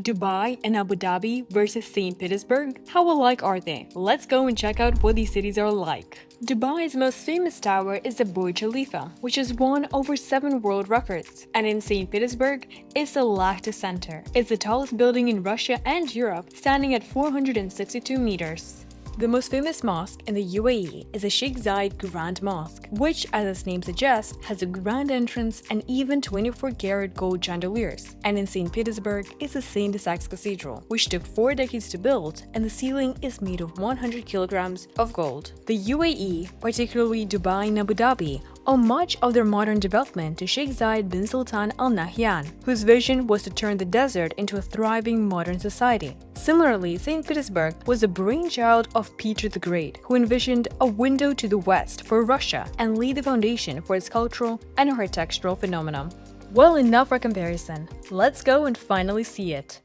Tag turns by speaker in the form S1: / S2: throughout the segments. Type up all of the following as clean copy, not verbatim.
S1: Dubai and Abu Dhabi versus St. Petersburg? How alike are they? Let's go and check out what these cities are like. Dubai's most famous tower is the Burj Khalifa, which has won over 7 world records. And in St. Petersburg, it's the Lacta Center. It's the tallest building in Russia and Europe, standing at 462 meters. The most famous mosque in the UAE is the Sheikh Zayed Grand Mosque, which, as its name suggests, has a grand entrance and even 24-karat gold chandeliers. And in St. Petersburg is the St. Isaac's Cathedral, which took 4 decades to build, and the ceiling is made of 100 kilograms of gold. The UAE, particularly Dubai and Abu Dhabi, owe much of their modern development to Sheikh Zayed bin Sultan Al Nahyan, whose vision was to turn the desert into a thriving modern society. Similarly, St. Petersburg was the brainchild of Peter the Great, who envisioned a window to the west for Russia and laid the foundation for its cultural and architectural phenomenon. Well, enough for comparison. Let's go and finally see it.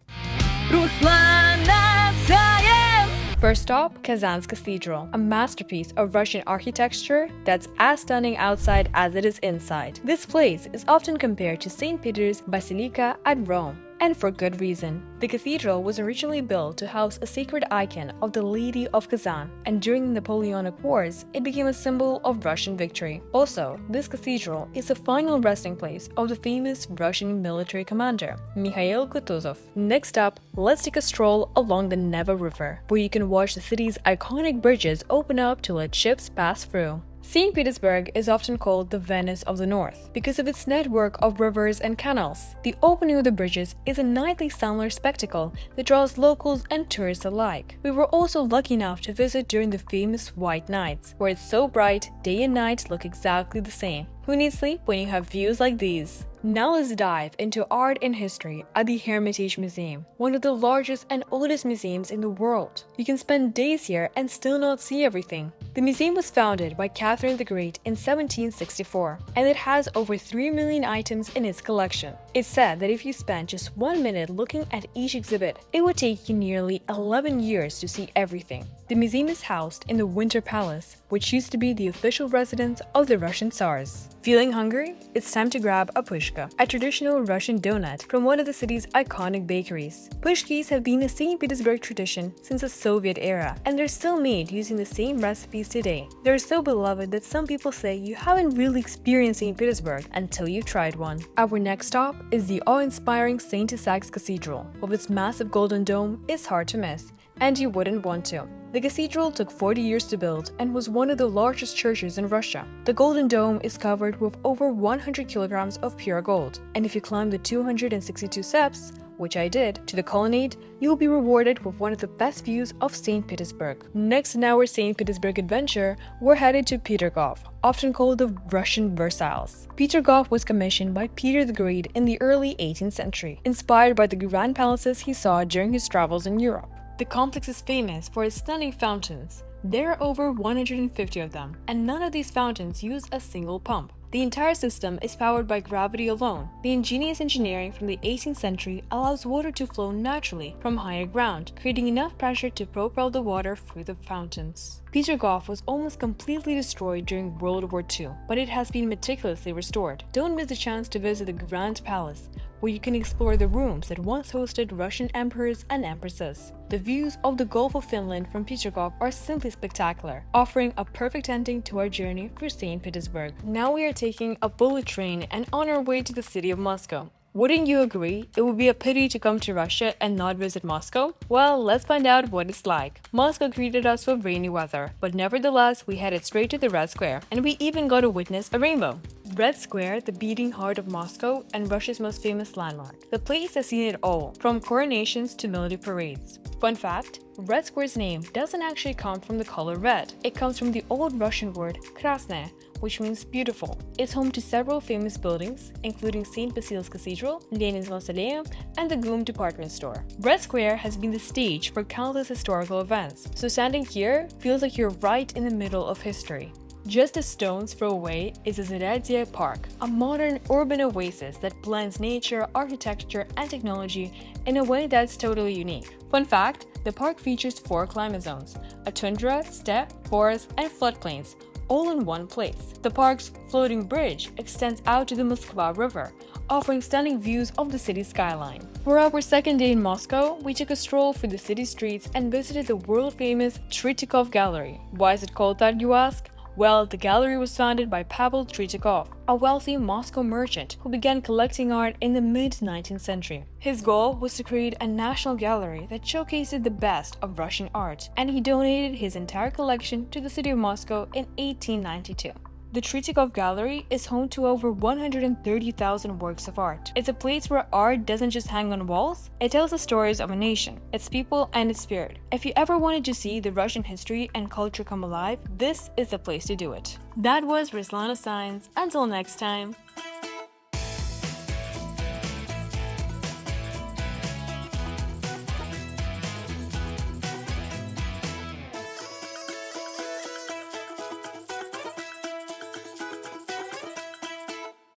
S1: First stop, Kazan's Cathedral, a masterpiece of Russian architecture that's as stunning outside as it is inside. This place is often compared to St. Peter's Basilica at Rome, and for good reason. The cathedral was originally built to house a sacred icon of the Lady of Kazan, and during the Napoleonic Wars, it became a symbol of Russian victory. Also, this cathedral is the final resting place of the famous Russian military commander, Mikhail Kutuzov. Next up, let's take a stroll along the Neva River, where you can watch the city's iconic bridges open up to let ships pass through. St. Petersburg is often called the Venice of the North because of its network of rivers and canals. The opening of the bridges is a nightly summer spectacle that draws locals and tourists alike. We were also lucky enough to visit during the famous White Nights, where it's so bright, day and night look exactly the same. Who needs sleep when you have views like these? Now let's dive into art and history at the Hermitage Museum, one of the largest and oldest museums in the world. You can spend days here and still not see everything. The museum was founded by Catherine the Great in 1764, and it has over 3 million items in its collection. It's said that if you spent just 1 minute looking at each exhibit, it would take you nearly 11 years to see everything. The museum is housed in the Winter Palace, which used to be the official residence of the Russian Tsars. Feeling hungry? It's time to grab a pushka, a traditional Russian donut from one of the city's iconic bakeries. Pushkis have been a St. Petersburg tradition since the Soviet era, and they're still made using the same recipes today. They're so beloved that some people say you haven't really experienced St. Petersburg until you've tried one. Our next stop is the awe-inspiring St. Isaac's Cathedral. With its massive golden dome, it's hard to miss, and you wouldn't want to. The cathedral took 40 years to build and was one of the largest churches in Russia. The Golden Dome is covered with over 100 kilograms of pure gold, and if you climb the 262 steps, which I did, to the colonnade, you will be rewarded with one of the best views of St. Petersburg. Next in our St. Petersburg adventure, we're headed to Peterhof, often called the Russian Versailles. Peterhof was commissioned by Peter the Great in the early 18th century, inspired by the grand palaces he saw during his travels in Europe. The complex is famous for its stunning fountains. There are over 150 of them, and none of these fountains use a single pump. The entire system is powered by gravity alone. The ingenious engineering from the 18th century allows water to flow naturally from higher ground, creating enough pressure to propel the water through the fountains. Peterhof was almost completely destroyed during World War II, but it has been meticulously restored. Don't miss the chance to visit the Grand Palace, where you can explore the rooms that once hosted Russian emperors and empresses. The views of the Gulf of Finland from Peterhof are simply spectacular, offering a perfect ending to our journey through St. Petersburg. Now we are taking a bullet train and on our way to the city of Moscow. Wouldn't you agree? It would be a pity to come to Russia and not visit Moscow? Well, let's find out what it's like. Moscow greeted us with rainy weather, but nevertheless, we headed straight to the Red Square, and we even got to witness a rainbow. Red Square, the beating heart of Moscow and Russia's most famous landmark. The place has seen it all, from coronations to military parades. Fun fact, Red Square's name doesn't actually come from the color red. It comes from the old Russian word krasne, which means beautiful. It's home to several famous buildings, including St. Basil's Cathedral, Lenin's Mausoleum, and the GUM department store. Red Square has been the stage for countless historical events, so standing here feels like you're right in the middle of history. Just a stone's throw away is the Zaredia Park, a modern urban oasis that blends nature, architecture, and technology in a way that's totally unique. Fun fact, the park features 4 climate zones: a tundra, steppe, forest, and floodplains, all in one place. The park's floating bridge extends out to the Moskva River, offering stunning views of the city skyline. For our second day in Moscow, we took a stroll through the city streets and visited the world-famous Tretyakov Gallery. Why is it called that, you ask? Well, the gallery was founded by Pavel Tretyakov, a wealthy Moscow merchant who began collecting art in the mid-19th century. His goal was to create a national gallery that showcased the best of Russian art, and he donated his entire collection to the city of Moscow in 1892. The Tretyakov Gallery is home to over 130,000 works of art. It's a place where art doesn't just hang on walls, it tells the stories of a nation, its people, and its spirit. If you ever wanted to see the Russian history and culture come alive, this is the place to do it. That was Ruslana Science. Until next time.